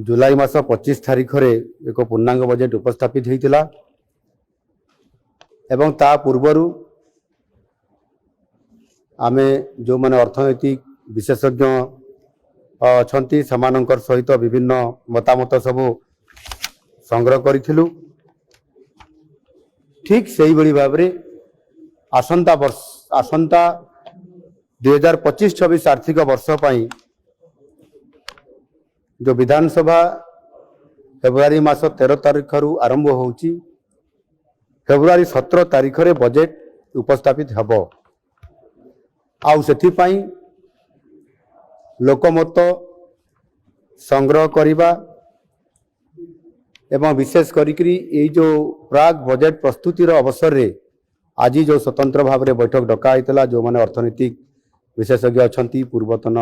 जुलाई मास 25 तारिख रे एक पूर्णांग बजेट उपस्थापित होता एवं ता पूर्वरु आमे जो माने अर्थनैतिक विशेषज्ञ अछंती समानंकर सहित विभिन्न मतामत सब संग्रह करिथिलु। ठीक सही बड़ी भाव रे आसंता 2025-26 आर्थिक वर्ष पई जो विधानसभा फेब्रुआरी मास 13 तारिख रु आरंभ होउची फेब्रुआरी 17 तारिख रे बजेट उपस्थापित हबो। आउ सेथि पई लोकमत संग्रह करिबा एवं विशेष करिकरी ये जो प्राग बजेट प्रस्तुतिर अवसर रे आज जो स्वतंत्र भाव में बैठक डका होता जो माने अर्थनैतिक विशेषज्ञ अछंती पूर्वतन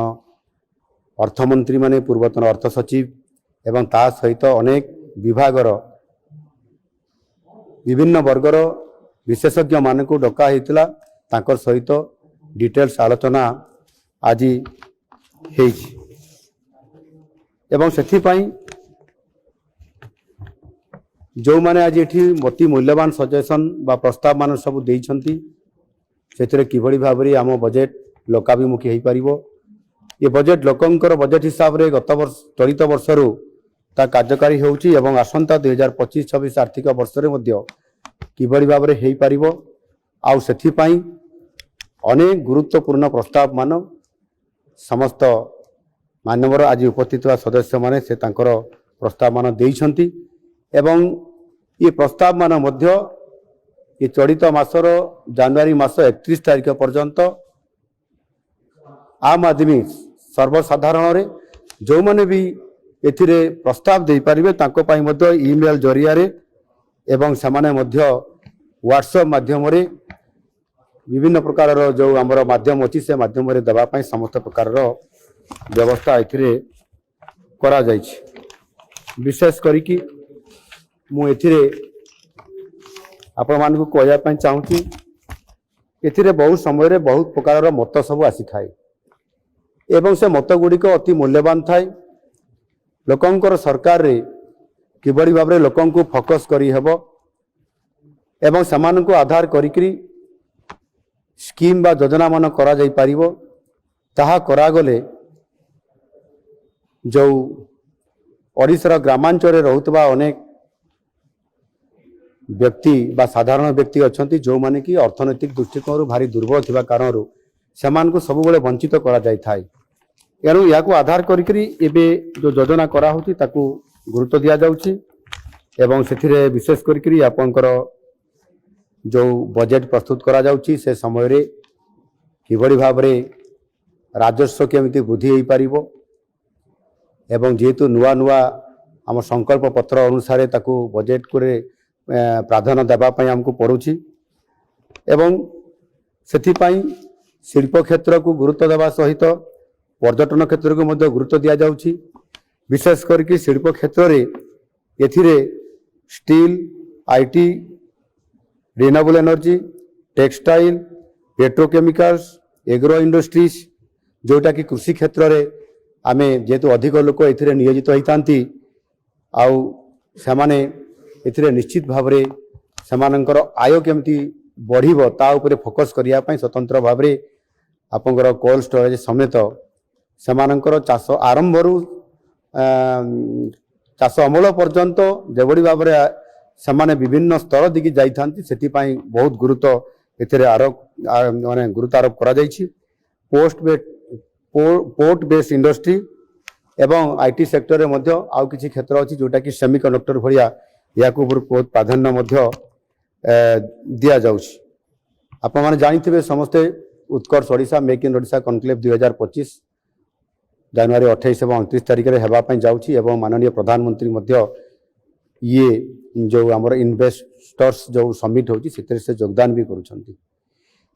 अर्थमंत्री माने पूर्वतन अर्थ सचिव एवं ता सहित अनेक विभागर विभिन्न वर्गर विशेषज्ञ मान को डका होता तांकर सहित डिटेल्स आलोचना आज हेछि एवं सेथि पई जो माने आज एठी अति मूल्यवान सजेशन बा प्रस्ताव मान सब देइछंती सेतरे किभଳି भाबरे आम बजेट लोकाभिमुखी होई परिबो। ये बजेट लोकंकर बजेट हिसाब रे गत वर्ष चलित वर्षरु ता कार्यकारी होउची एवं आसंता 2025-26 आर्थिक वर्ष रे मध्य किभଳି भाबरे हेई परिबो। आउ सेथि पई अनेक गुरुत्वपूर्ण प्रस्ताव मान समस्त मान्यवर आज उपस्थित सदस्य माने से तांकर प्रस्ताव मान देइछंती एवं ये प्रस्ताव मान मध्य ये चलित मासर जनवरी मास 31 तारिख पर्यंत आम आदमी सर्वसाधारण रे जो माने भी एथिरे प्रस्ताव दे पारिबे तांको पाई मध्य ईमेल जरिया रे एवं समाने मध्य व्हाट्सएप माध्यम रे विभिन्न प्रकार जो आमर माध्यम अच्छी से माध्यम रे देबा पाई समस्त प्रकार व्यवस्था एथिरे करा जाइछि। विशेष करी कि मु एथिरे आपण मान को कहया पाई चाहूची एथिरे बहुत समय रे बहुत प्रकार मत सब आसी थाए एवं से मत गुड़िक अति मूल्यवान थाए लोकंकर सरकार रे किबड़ी भाव रे लोकन को फोकस करी हेबो एवं समान को आधार करिकरी स्कीम बा योजना मान करा जाई परिबो ताहा करा गले जो ओडिशार ग्रामांचल रे रहुतबा अनेक व्यक्ति बा साधारण व्यक्ति अछंती जो माने कि अर्थनैतिक दृष्टिकोण भारी दुर्बल थिबा कारण सेमान को सब बेले वंचित करा जाय थाए एनु या को आधार करिकरी एबे जो योजना करा होती ताकू गुरुत्व दिया जाउची एवं सेथिरे विशेष करिकरी आपनकर जो बजेट प्रस्तुत करा जाउची से समय रे किबड़ी भाव रे राजस्व केमिति वृद्धि होई परिबो एवं जेतु नुआ नुआ आम संकल्प पत्र अनुसार ताकू बजेट को प्राधान्य देबा पई हमको पड़ुछि एवं सेथिपाई शिल्प क्षेत्र को गुरुत्व देवा सहित पर्यटन क्षेत्र को मध्य गुरुत्व दिया जाउछि। विशेष करके शिल्प क्षेत्र रे एथिरे steel IT renewable energy textile petrochemicals agro industries जोटा कि कृषि क्षेत्र रे आमे जेतु अधिक लोक एथिरे नियोजित होइतांती आउ सेमाने एथिरे निश्चित भाव रे सेमानंकर आय केमती बढ़िबो ता उपरे फोकस करिया पई स्वतंत्र भाव रे आपनकर कोल्ड स्टोरेज समेत सेमानंकर चाष आरंभ रु चाष अमल पर्यंत जेबडी भाव रे सेमाने विभिन्न स्तर दिगी जाइथांती सेति पई बहुत गुरुत्व एथिरे माने गुरुत्व आरोप करा जाइछि। पोर्ट बेस्ड इंडस्ट्री एवं आईटी सेक्टर रे मध्य आउ किछि क्षेत्र अछि जोटा कि सेमीकंडक्टर भलिया या को बहुत प्राधान्य मध्य दिया जाउछि। आपण माने जानिथिबे समस्ते Utkarsh Odisha make in Odisha conclave 2025 जनवरी 28 एवं 29 तारिख रे हेबा पई जाउछि एवं माननीय प्रधानमंत्री मध्य ये जो हमर इन्वेस्टर्स जो समिट होछि सेतरे से योगदान भी करूछंती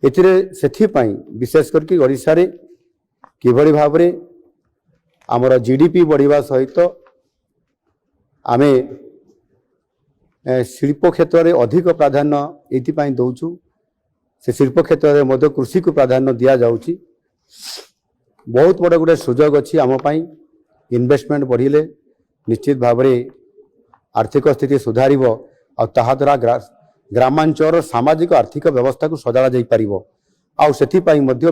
एथिरे सेथि पई विशेष करके ओडिशा रे किभଳି भाबरे हमर जीडीपी बढ़िबा सहित आमे शिल्प क्षेत्र में अधिक प्राधान्य ये दौचु से शिल्प क्षेत्र में मध्य कृषि को प्राधान्य दि जाउची। बहुत बड़ गोटे सुजोग अच्छी आम इन्वेस्टमेंट बढ़िले निश्चित भाव में आर्थिक स्थिति सुधार द्वारा ग्रामांचल सामाजिक आर्थिक व्यवस्था को सजाड़ा जा पार आउ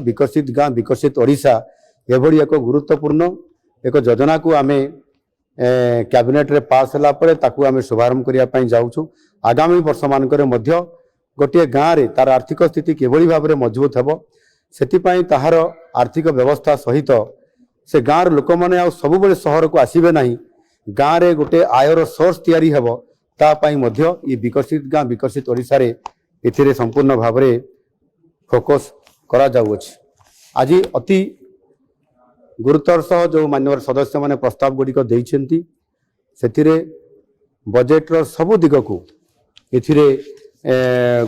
विकसित गाँ विकसित ओडिशा एभली एक गुरुत्वपूर्ण एक योजना को आम कैबिनेट रे पास होला परे ताकू आम शुभारंभ करने जाऊँ। आगामी वर्ष मानकर गोटे गाँव में तार आर्थिक स्थिति किभली भाव में मजबूत हेब से ताहार आर्थिक व्यवस्था सहित से गाँव लोक मैंने सब सहर को आसबे ना गाँव में गोटे आयर सोर्स तैयारी हेब तापाई ये विकसित गाँ विकसित ओडिशा रे एथिरे संपूर्ण भाव में फोकस करा जाउछि। आज अति गुरुत्वर सह जो माननीय सदस्य माने प्रस्ताव गुड़िक देइछन्ति सेथिरे बजेट्र सबु दिग को एथिरे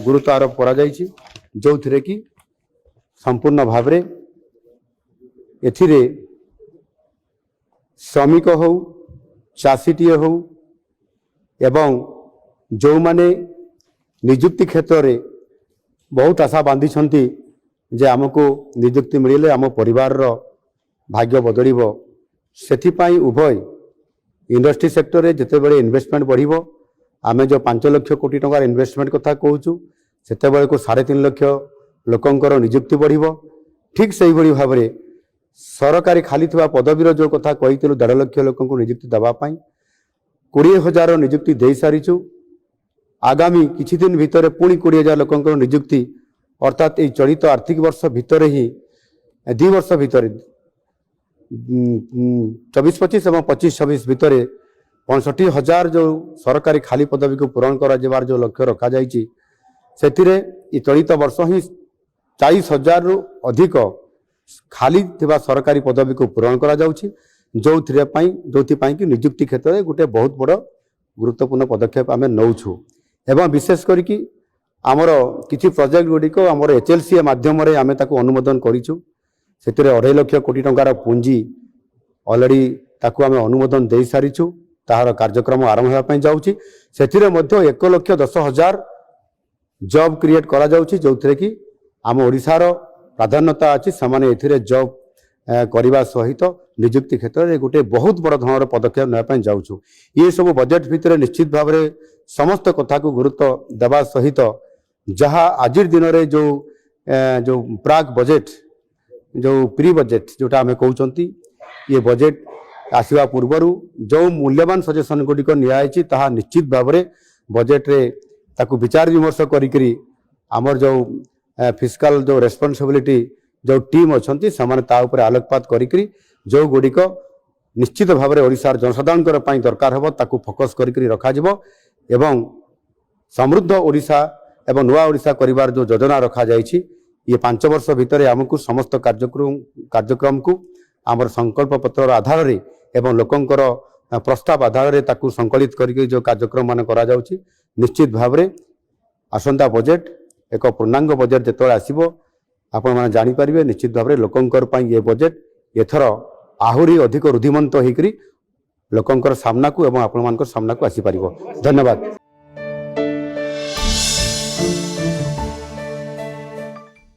गुरुत्व आरोप करा जाइछि जो थिरे कि संपूर्ण भाव में एथिरे श्रमिक हो चाषीटीए हो एवं जो माने निजुक्ति क्षेत्र में बहुत आशा बांधी जे आमको निजुक्ति मिले आम परिवार भाग्य बदलिबो सेथिपाई उभय इंडस्ट्री सेक्टर में जिते बड़े इन्वेस्टमेंट बढ़िबो आमे जो 5 लाख कोटी टंकार इन्वेस्टमेंट कथा कहूँ सेते बेले को 3.5 लाख लोकंकर निजुक्ति बढ़िबो ठीक सही भली भाव में सरकारी खाली थिबा पदवीर जो कथा कहितलु 1.5 लाख लोक निजुक्ति दबा पाई 20,000 निजुक्ति दे सारिछु। आगामी किछि दिन भितर पुणी 20,000 लोकंकर निजुक्ति अर्थात ये चलित आर्थिक वर्ष भितर ही 2 वर्ष भितर 24-25 और 25-26 भितर 65,000 जो सरकारी खाली पदवी को पूरण कर जो लक्ष्य रखा जाइए से चलित वर्ष ही 40,000 रु अधिक खाली थिबा सरकारी पदवी को पूरण करा जाउछि जो कि निजुक्ति क्षेत्र में गोटे बहुत बड़ गुरुत्वपूर्ण पदक्षेप आम नौछु एवं विशेष करिकी आमर किछि प्रोजेक्ट गुड़िक आमर HLCA माध्यम आम ताको अनुमोदन करिछु से 2.5 लाख कोटी टंकार पुंजी ऑलरेडी ताको आम अनुमोदन दे सारिछु ताहार कार्यक्रम आरंभ होगा जाउछि सेथिरे मध्ये 1,10,000 जॉब क्रिएट करा जाउछि जो कि आम ओडिशार प्राधान्यता अछि समाने एथिरे जॉब करने सहित निजुक्ति क्षेत्र में गोटे बहुत बड़ धरण पदक्षेप नापी जाऊँ। ये सब बजेट भितर निश्चित भाव में समस्त कथा को गुरुत्व देवा सहित जहाँ आज दिन में जो प्राक बजेट जो प्री बजेट जोटा आम कहते ये बजेट आसवा पूर्वर जो मूल्यवान सजेसन गुड़िक नियाई ताहा निश्चित भाव में बजेट रे ताकू विचार विमर्श करी आमर जो फिस्काल जो रेस्पॉन्सिबिलिटी जो टीम अच्छी से आलोकपात करी जो गुड़िक निश्चित भाव में ओडिशार जनसाधारण दरकार हम ताकू फोकस करी रखा एवं समृद्ध ओडिशा एवं नुआ ओडिशा करिवार जो योजना रखा जाइछि ये 5 वर्ष भितर आमको समस्त कार्यक्रम को आमर संकल्प पत्र आधार रे एवं लोकंकर प्रस्ताव आधार रे ताकू संकलित करके जो कार्यक्रम मान करा जाउछि निश्चित भाव में आसंता बजेट एक पूर्णांग बजेट जेतो आसीबो आपण माने जानि परिबे निश्चित भाव में लोकंकर ये बजेट एथर आहुरी अधिक रुधिमंत होकरी लोकंकर सामना को एवं आपण मानकर सामना को आसी परिबो। धन्यवाद।